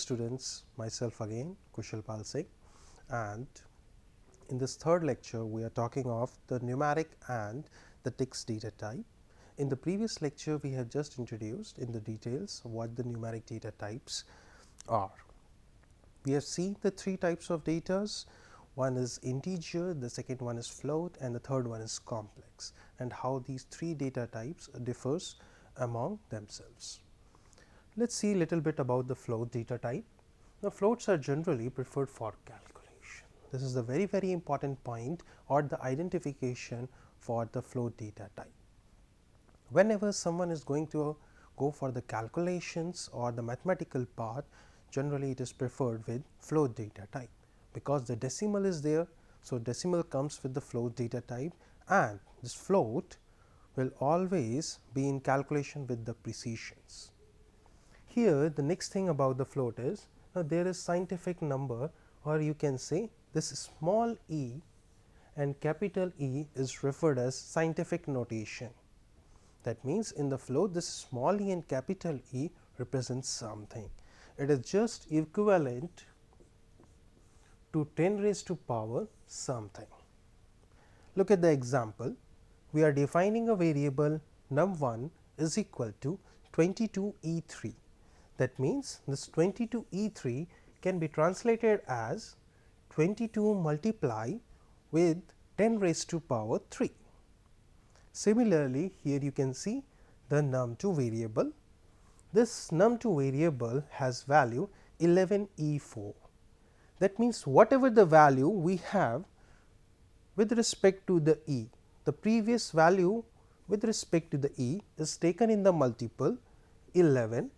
students, myself again Kushal Pal Singh, and in this third lecture we are talking of the numeric and the text data type. In the previous lecture we have just introduced in the details what the numeric data types are. We have seen the three types of data. One is integer, the second one is float, and the third one is complex, and how these three data types differs among themselves. Let us see a little bit about the float data type. Now, floats are generally preferred for calculation. This is the very important point or the identification for the float data type. Whenever someone is going to go for the calculations or the mathematical part, generally it is preferred with float data type, because the decimal is there. So, decimal comes with the float data type, and this float will always be in calculation with the precisions. Here the next thing about the float is, now there is scientific number, or you can say this small e and capital E is referred as scientific notation. That means, in the float this small e and capital E represents something. It is just equivalent to 10 raised to power something. Look at the example. We are defining a variable num1 is equal to 22e3. That means, this 22e3 can be translated as 22 multiply with 10 raised to power 3. Similarly, here you can see the num2 variable. This num2 variable has value 11e4. That means, whatever the value we have with respect to the e, the previous value with respect to the e is taken in the multiple 11.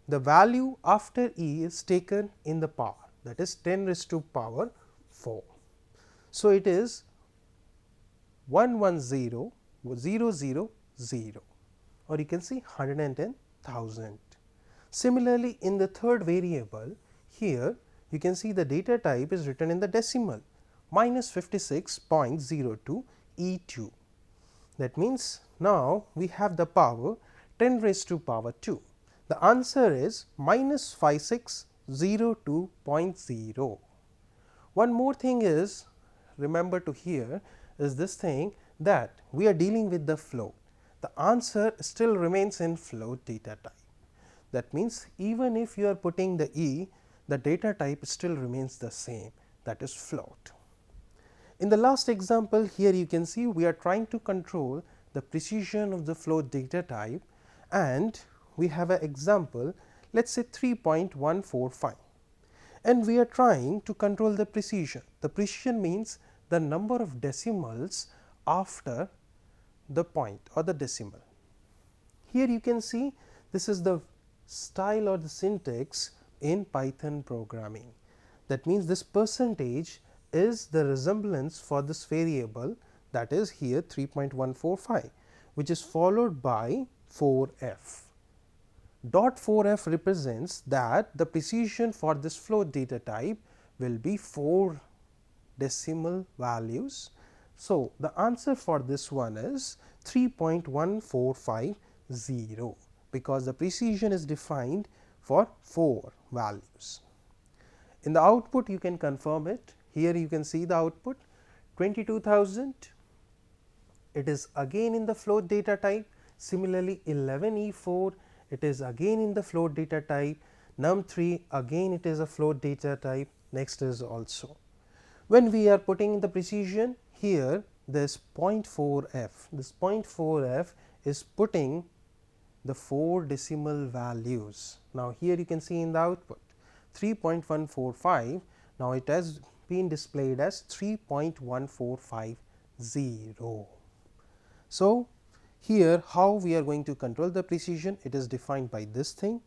The value after e is taken in the power, that is 10 raised to power 4. So, it is 110,000, or you can see 110,000. Similarly, in the third variable, here you can see the data type is written in the decimal minus 56.02 E2. That means, now we have the power 10 raised to power 2. The answer is minus 5602.0. One more thing is, remember to here, is this thing that we are dealing with the float. The answer still remains in float data type. That means, even if you are putting the e, the data type still remains the same, that is float. In the last example, here you can see we are trying to control the precision of the float data type, and we have an example, let us say 3.145, and we are trying to control the precision. The precision means the number of decimals after the point or the decimal. Here you can see this is the style or the syntax in Python programming. That means, this percentage is the resemblance for this variable, that is here 3.145, which is followed by 4f. Dot 4f represents that the precision for this float data type will be 4 decimal values. So, the answer for this one is 3.1450, because the precision is defined for 4 values. In the output you can confirm it. Here you can see the output 22,000. It is again in the float data type. Similarly, 11e4, it is again in the float data type. num3, again it is a float data type. Next is also. When we are putting in the precision, here this 0.4f, this 0.4f is putting the 4 decimal values. Now, here you can see in the output 3.145, now it has been displayed as 3.1450. So, here how we are going to control the precision, it is defined by this thing.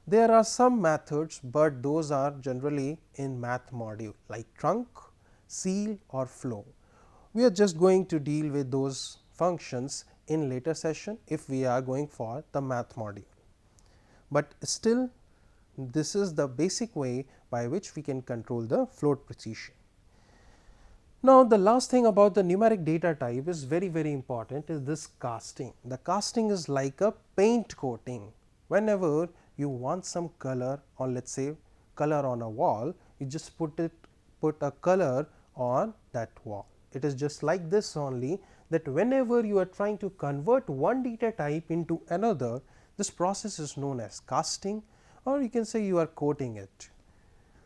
There are some methods, but those are generally in math module like trunc, seal or flow. We are just going to deal with those functions in later session if we are going for the math module, but still this is the basic way by which we can control the float precision. Now, the last thing about the numeric data type is very important, is this casting. The casting is like a paint coating. Whenever you want some color, or let us say color on a wall, you just put a color on that wall. It is just like this only, that whenever you are trying to convert one data type into another, this process is known as casting, or you can say you are coding it.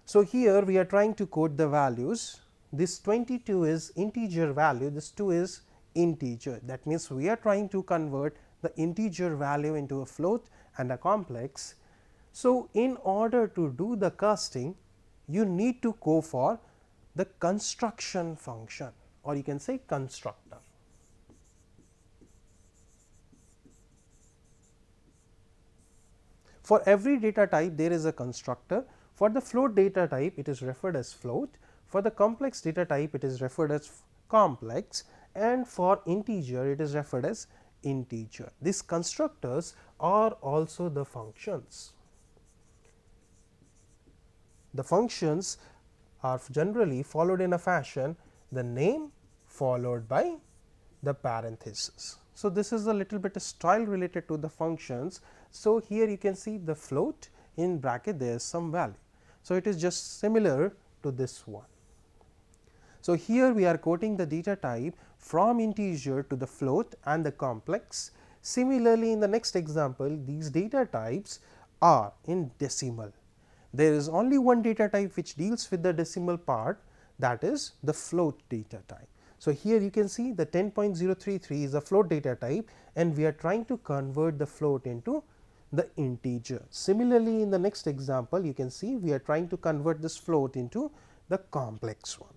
So, here we are trying to code the values. This 22 is integer value, this 2 is integer. That means, we are trying to convert the integer value into a float and a complex. So, in order to do the casting, you need to go for the construction function, or you can say constructor. For every data type, there is a constructor. For the float data type, it is referred as float. For the complex data type, it is referred as complex, and for integer, it is referred as integer. These constructors are also the functions. The functions are generally followed in a fashion, the name followed by the parenthesis. So, this is a little bit of style related to the functions. So, here you can see the float, in bracket there is some value. So, it is just similar to this one. So, here we are quoting the data type from integer to the float and the complex. Similarly, in the next example, these data types are in decimal. There is only one data type which deals with the decimal part, that is the float data type. So, here you can see the 10.033 is a float data type, and we are trying to convert the float into the integer. Similarly, in the next example, you can see we are trying to convert this float into the complex one.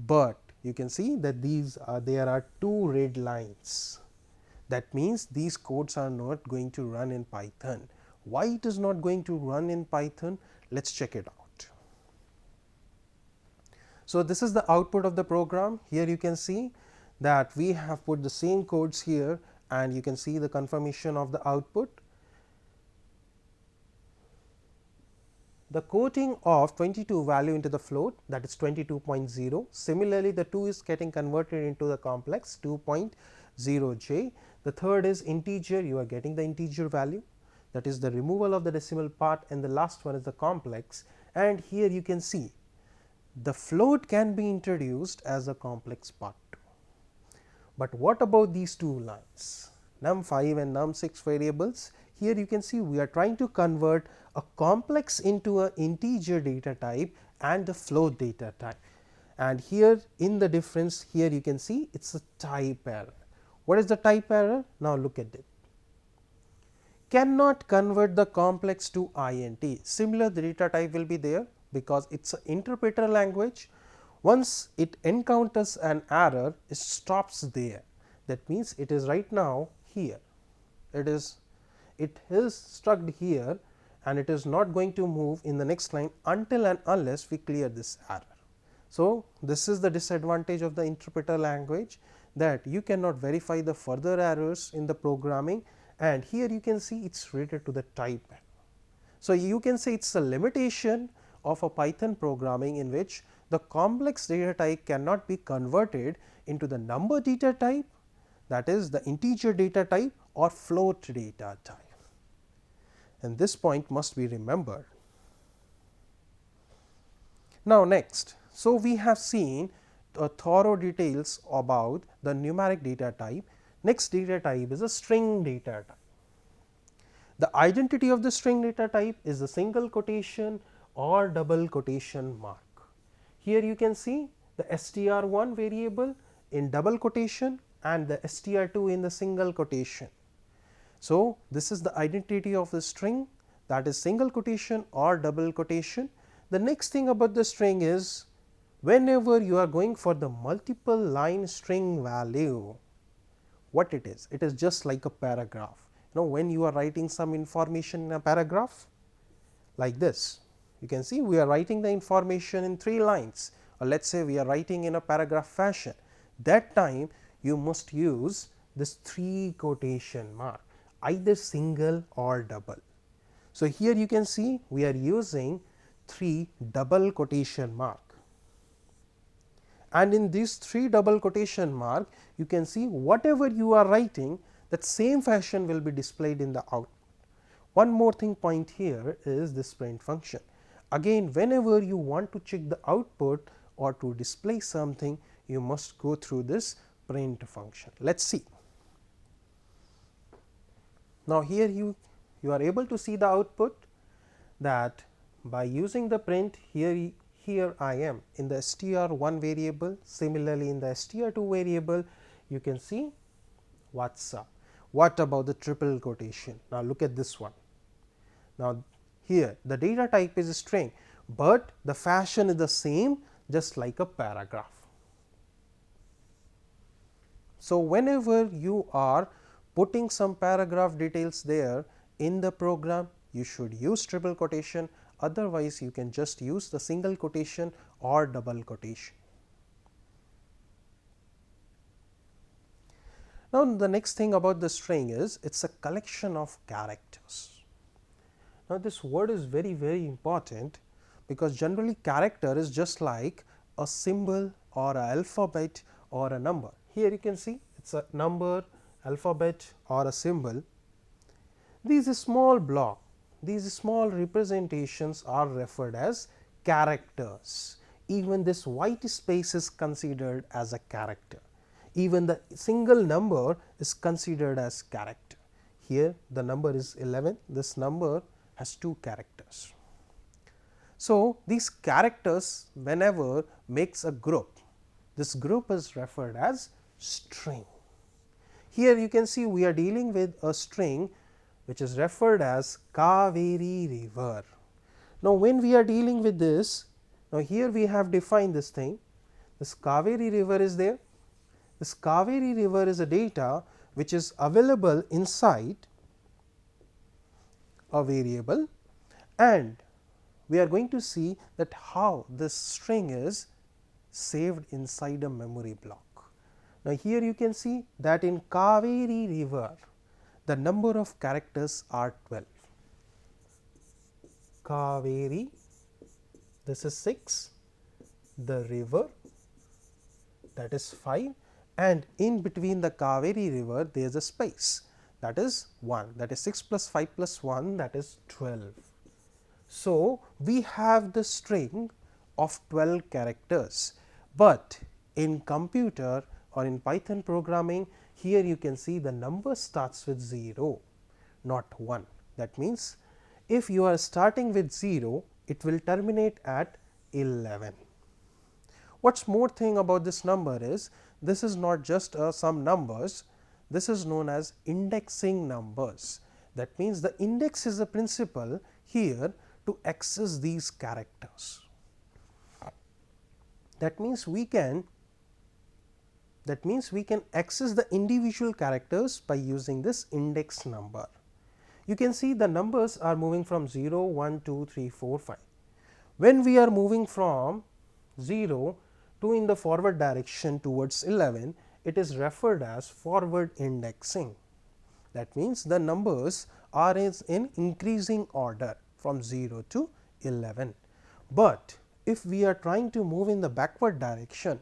But you can see that there are two red lines. That means, these codes are not going to run in Python. Why it is not going to run in Python? Let us check it out. So, this is the output of the program. Here you can see that we have put the same codes here, and you can see the confirmation of the output. The quoting of 22 value into the float, that is 22.0. Similarly, the 2 is getting converted into the complex 2.0j. The third is integer, you are getting the integer value, that is the removal of the decimal part, and the last one is the complex. And here you can see the float can be introduced as a complex part too. But what about these two lines, num5 and num6 variables? Here you can see we are trying to convert a complex into an integer data type and a float data type. And here in the difference, here you can see it is a type error. What is the type error? Now, look at it. Cannot convert the complex to int. Similar, the data type will be there because it is an interpreter language. Once it encounters an error, it stops there. That means, it is right now here. It is stuck here, and it is not going to move in the next line until and unless we clear this error. So, this is the disadvantage of the interpreter language, that you cannot verify the further errors in the programming, and here you can see it is related to the type error. So, you can say it is a limitation of a Python programming in which the complex data type cannot be converted into the number data type, that is the integer data type, or float data type. And this point must be remembered. Now, next, so we have seen thorough details about the numeric data type. Next data type is a string data type. The identity of the string data type is a single quotation or double quotation mark. Here you can see the str1 variable in double quotation and the str2 in the single quotation. So, this is the identity of the string, that is single quotation or double quotation. The next thing about the string is, whenever you are going for the multiple line string value, what it is? It is just like a paragraph. You know, when you are writing some information in a paragraph like this, you can see we are writing the information in 3 lines, or let us say we are writing in a paragraph fashion. That time you must use this 3 quotation mark, either single or double. So, here you can see we are using 3 double quotation mark, and in these 3 double quotation mark, you can see whatever you are writing, that same fashion will be displayed in the output. One more thing point here is this print function. Again, whenever you want to check the output or to display something, you must go through this print function. Let us see. Now, here you are able to see the output, that by using the print, here I am in the str1 variable. Similarly, in the str2 variable, you can see what's up. What about the triple quotation? Now, look at this one. Now, here the data type is a string, but the fashion is the same, just like a paragraph. So, whenever you are putting some paragraph details there in the program, you should use triple quotation, otherwise you can just use the single quotation or double quotation. Now, the next thing about the string is it is a collection of characters. Now, this word is very important, because generally character is just like a symbol or an alphabet or a number. Here you can see it is a number, alphabet or a symbol. These small block, these small representations are referred as characters. Even this white space is considered as a character. Even the single number is considered as character. Here the number is 11, this number has 2 characters. So, these characters whenever makes a group, this group is referred as string. Here you can see we are dealing with a string which is referred as Kaveri river. Now, when we are dealing with this, now here we have defined this thing, this Kaveri river is there. This Kaveri river is a data which is available inside a variable, and we are going to see that how this string is saved inside a memory block. Now, here you can see that in Kaveri river the number of characters are 12. Kaveri, this is 6, the river, that is 5, and in between the Kaveri river there is a space, that is 1, that is 6 plus 5 plus 1, that is 12. So, we have the string of 12 characters, but in computer or in Python programming, here you can see the number starts with 0, not 1. That means, if you are starting with 0, it will terminate at 11. What's more thing about this number is, this is not just some numbers, this is known as indexing numbers. That means, the index is the principle here to access these characters. That means, we can access the individual characters by using this index number. You can see the numbers are moving from 0, 1, 2, 3, 4, 5. When we are moving from 0 to in the forward direction towards 11, it is referred as forward indexing. That means, the numbers are in increasing order from 0 to 11. But if we are trying to move in the backward direction,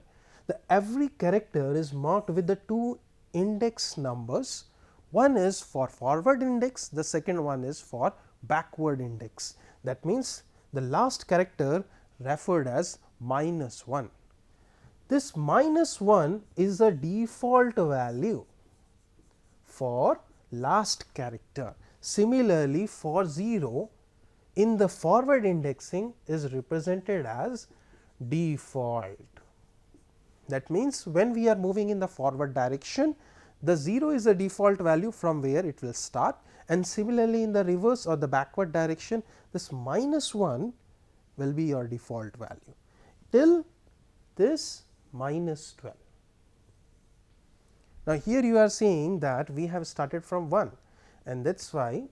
every character is marked with the 2 index numbers. One is for forward index, the second one is for backward index. That means, the last character referred as -1. This -1 is the default value for last character. Similarly, for 0 in the forward indexing is represented as default. That means, when we are moving in the forward direction, the 0 is the default value from where it will start, and similarly in the reverse or the backward direction, this -1 will be your default value till this -12. Now, here you are seeing that we have started from 1, and that is why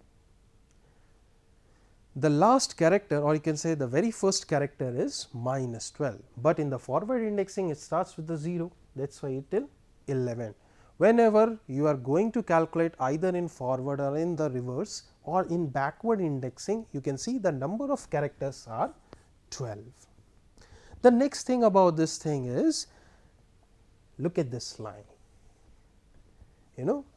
the last character, or you can say the very first character is -12, but in the forward indexing it starts with the 0, that is why till 11. Whenever you are going to calculate either in forward or in the reverse or in backward indexing, you can see the number of characters are 12. The next thing about this thing is, look at this line.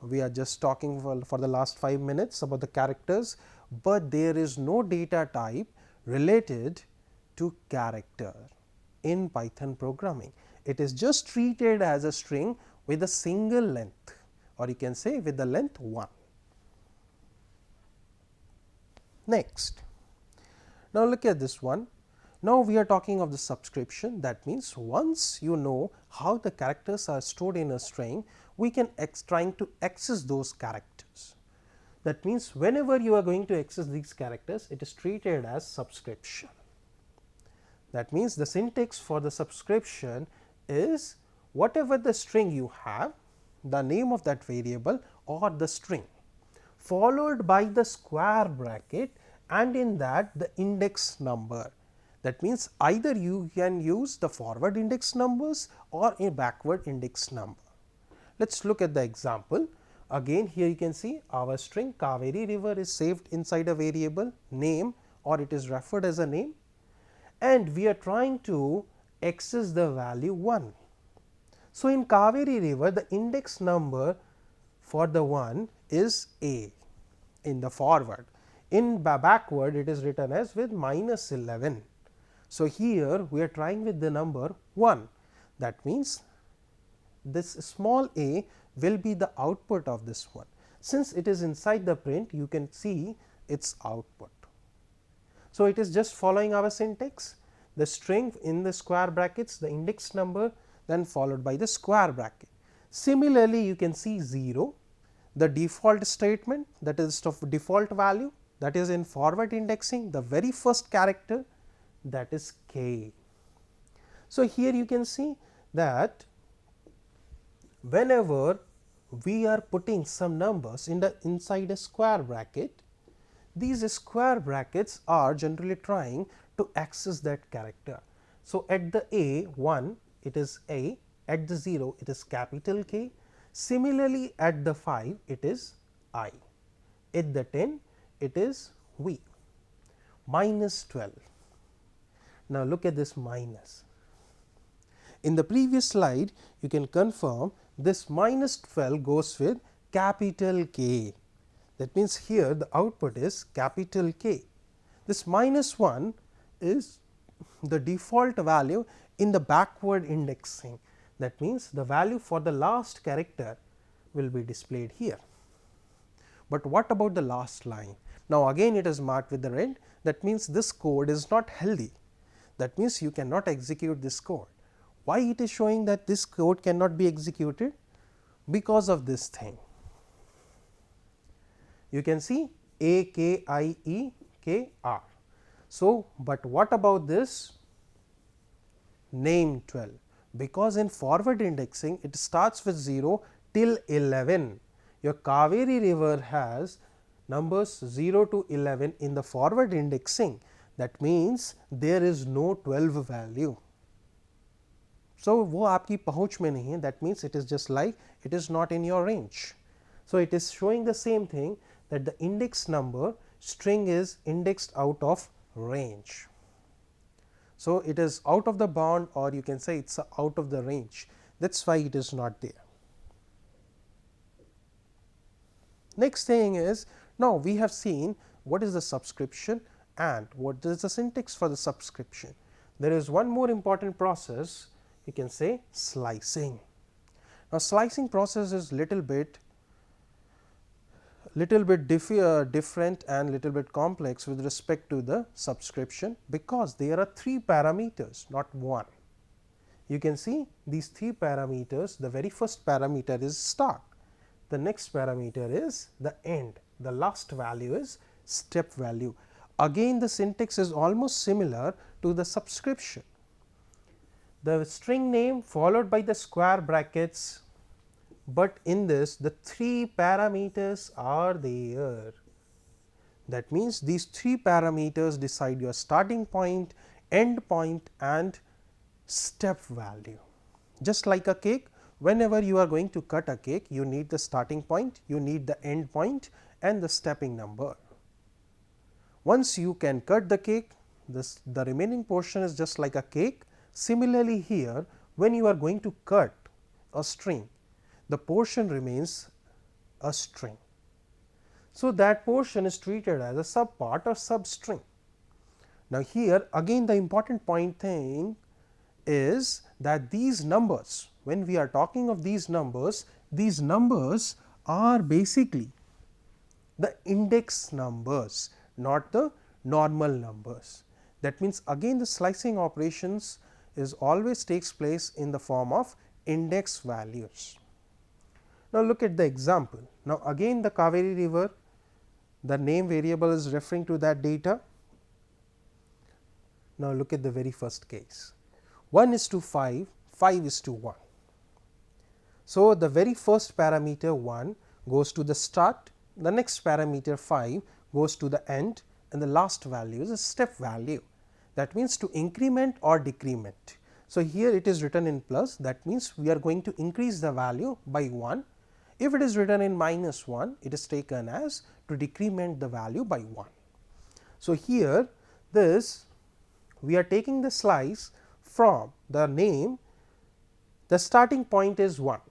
We are just talking for the last 5 minutes about the characters. but there is no data type related to character in Python programming. It is just treated as a string with a single length, or you can say with the length 1. Next, now look at this one. Now we are talking of the subscription. That means once you know how the characters are stored in a string, we can trying to access those characters. That means whenever you are going to access these characters, it is treated as subscription. That means the syntax for the subscription is whatever the string you have, the name of that variable or the string, followed by the square bracket, and in that the index number. That means either you can use the forward index numbers or a backward index number. Let us look at the example. Again, here you can see our string Kaveri river is saved inside a variable name, or it is referred as a name, and we are trying to access the value 1. So, in Kaveri river the index number for the 1 is A in the forward. In backward it is written as with -11. So, here we are trying with the number 1. That means, this small a will be the output of this one. Since it is inside the print, you can see its output. So, it is just following our syntax, the string in the square brackets, the index number, then followed by the square bracket. Similarly, you can see 0, the default statement, that is of default value, that is in forward indexing, the very first character, that is k. So, here you can see that whenever we are putting some numbers in the inside a square bracket, these square brackets are generally trying to access that character. So, at the a 1 it is A, at the 0 it is capital K, similarly at the 5 it is I, at the 10 it is V, -12. Now, look at this minus. In the previous slide you can confirm this -12 goes with capital K. That means, here the output is capital K. This -1 is the default value in the backward indexing. That means, the value for the last character will be displayed here. But what about the last line? Now, again it is marked with the red. That means, this code is not healthy. That means, you cannot execute this code. Why it is showing that this code cannot be executed? Because of this thing. You can see AKIEKR. So, but what about this name 12? Because in forward indexing it starts with 0 till 11. Your Kaveri river has numbers 0 to 11 in the forward indexing. That means, there is no 12 value. So, वो आपकी पहुँच में नहीं है. That means, it is just like it is not in your range. So, it is showing the same thing, that the index number string is indexed out of range. So, it is out of the bound, or you can say it is out of the range. That is why it is not there. Next thing is, now we have seen what is the subscription and what is the syntax for the subscription. There is one more important process, you can say slicing. Now, slicing process is little bit different and little bit complex with respect to the subscription, because there are 3 parameters, not 1. You can see these 3 parameters. The very first parameter is start, the next parameter is the end, the last value is step value. Again the syntax is almost similar to the subscription. The string name followed by the square brackets, but in this the 3 parameters are there. That means, these 3 parameters decide your starting point, end point and step value. Just like a cake, whenever you are going to cut a cake, you need the starting point, you need the end point and the stepping number. Once you can cut the cake, the remaining portion is just like a cake. Similarly, here when you are going to cut a string, the portion remains a string. So, that portion is treated as a subpart or substring. Now, here again the important point thing is that these numbers, when we are talking of these numbers are basically the index numbers, not the normal numbers. That means, again the slicing operations is always takes place in the form of index values. Now, look at the example. Now, again the Kaveri river, the name variable is referring to that data. Now, look at the very first case, 1:5, 5:1. So, the very first parameter 1 goes to the start, the next parameter 5 goes to the end, and the last value is a step value. That means, to increment or decrement. So, here it is written in plus, that means, we are going to increase the value by 1. If it is written in -1, it is taken as to decrement the value by 1. So, here this we are taking the slice from the name, the starting point is 1,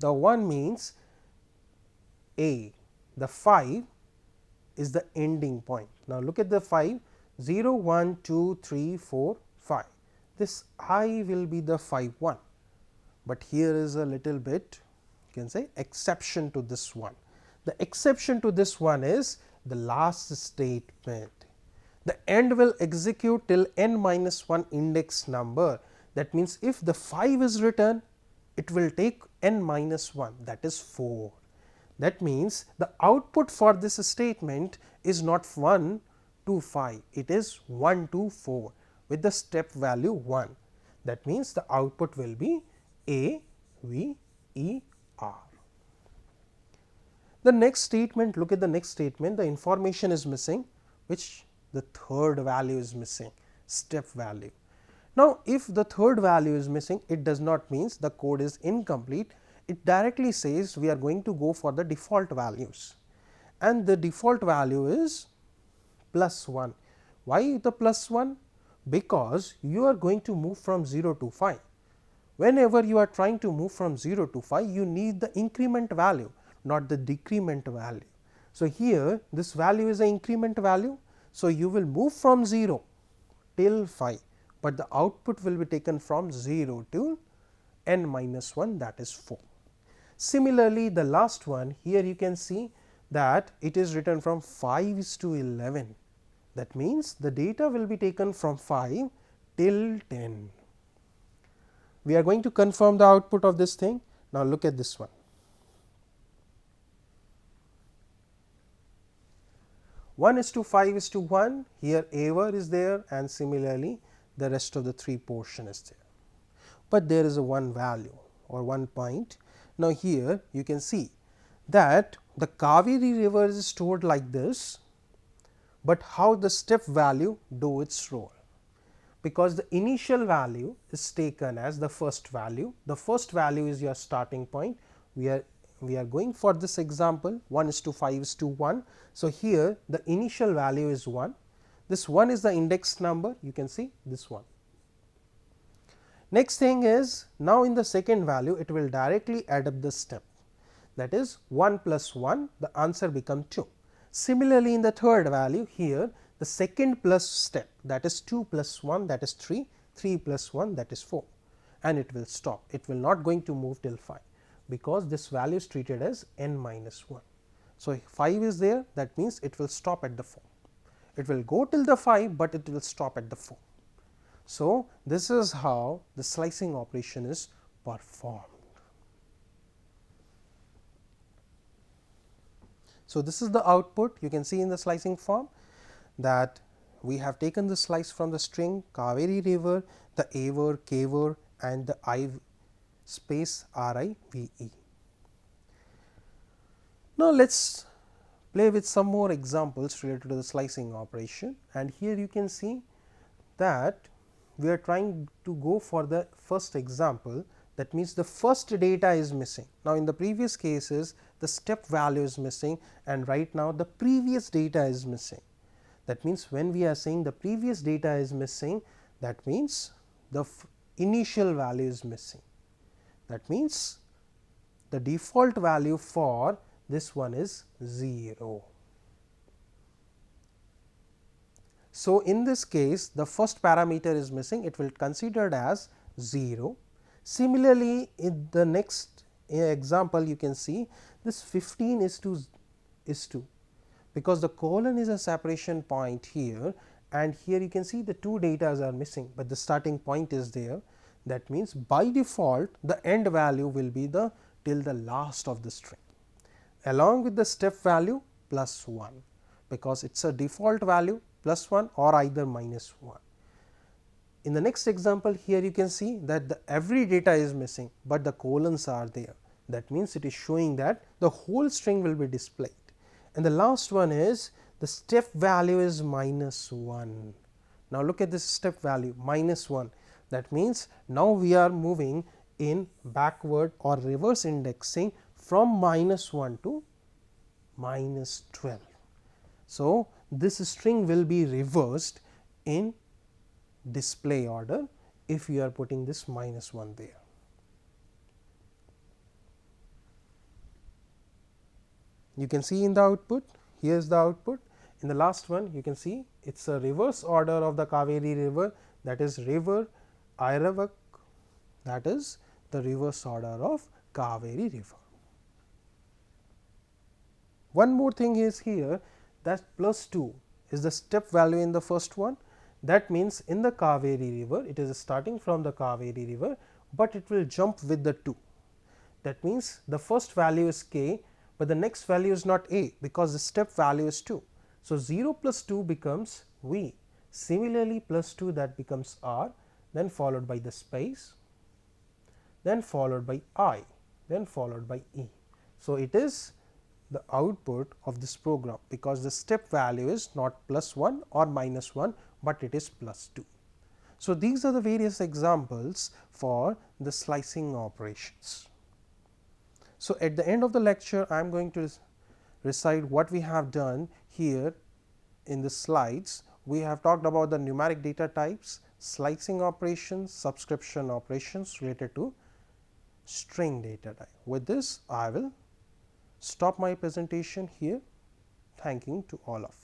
the 1 means A, the 5 is the ending point. Now, look at the 5, 0, 1, 2, 3, 4, 5, this I will be the 5 1, but here is a little bit you can say exception to this one. The exception to this one is the last statement. The end will execute till n minus 1 index number. That means, if the 5 is written, it will take n minus 1, that is 4. That means, the output for this statement is not 1 to 5, it is 1 to 4 with the step value 1. That means, the output will be A V E R. The next statement, look at the next statement, the information is missing, which the third value is missing, step value. Now, if the third value is missing, it does not means the code is incomplete. It directly says we are going to go for the default values, and the default value is +1. Why the +1? Because you are going to move from 0 to 5. Whenever you are trying to move from 0 to 5, you need the increment value, not the decrement value. So, here this value is an increment value. So, you will move from 0 till 5, but the output will be taken from 0 to n minus 1, that is 4. Similarly, the last one here you can see that it is written from 5:11. That means, the data will be taken from 5 till 10. We are going to confirm the output of this thing. Now, look at this one. 1:5:1, here AVER is there, and similarly the rest of the 3 portion is there, but there is a one value or one point. Now, here you can see that the Kaveri river is stored like this, but how the step value do its role, because the initial value is taken as the first value. The first value is your starting point. We are going for this example 1:5:1. So, here the initial value is 1. This 1 is the index number, you can see this one. Next thing is, now in the second value it will directly add up the step, that is 1 plus 1, the answer become 2. Similarly, in the third value here the second plus step, that is 2 plus 1, that is 3, 3 plus 1, that is 4, and it will stop. It will not going to move till 5, because this value is treated as n minus 1. So, 5 is there, that means it will stop at the 4. It will go till the 5, but it will stop at the 4. So, this is how the slicing operation is performed. So, this is the output you can see in the slicing form, that we have taken the slice from the string Kaveri river, the AVER, KVER, and the I space RIVE. Now, let us play with some more examples related to the slicing operation, and here you can see that we are trying to go for the first example, that means the first data is missing. Now, in the previous cases the step value is missing, and right now the previous data is missing. That means, when we are saying the previous data is missing, that means the initial value is missing. That means, the default value for this one is 0. So, in this case the first parameter is missing, it will considered as 0. Similarly, in the next example you can see this 15 is 2, because the colon is a separation point here, and here you can see the 2 datas are missing, but the starting point is there. That means, by default the end value will be the till the last of the string along with the step value plus 1, because it is a default value plus 1 or either minus 1. In the next example, here you can see that the every data is missing, but the colons are there. That means, it is showing that the whole string will be displayed. And the last one is the step value is minus 1. Now, look at this step value minus 1. That means, now we are moving in backward or reverse indexing from minus 1 to minus 12. So, this string will be reversed in display order if you are putting this minus 1 there. You can see in the output, here is the output. In the last one you can see it is a reverse order of the Kaveri river, that is river Airavak, that is the reverse order of Kaveri river. One more thing is here, that plus 2 is the step value in the first one. That means, in the Kaveri river it is starting from the Kaveri river, but it will jump with the 2. That means, the first value is k, but the next value is not a, because the step value is 2. So, 0 plus 2 becomes v. Similarly, plus 2 that becomes r, then followed by the space, then followed by I, then followed by e. So, it is the output of this program, because the step value is not plus 1 or minus 1, but it is plus 2. So, these are the various examples for the slicing operations. So, at the end of the lecture I am going to recite what we have done here in the slides. We have talked about the numeric data types, slicing operations, subscription operations related to string data type. With this I will stop my presentation here. Thanking to all of you.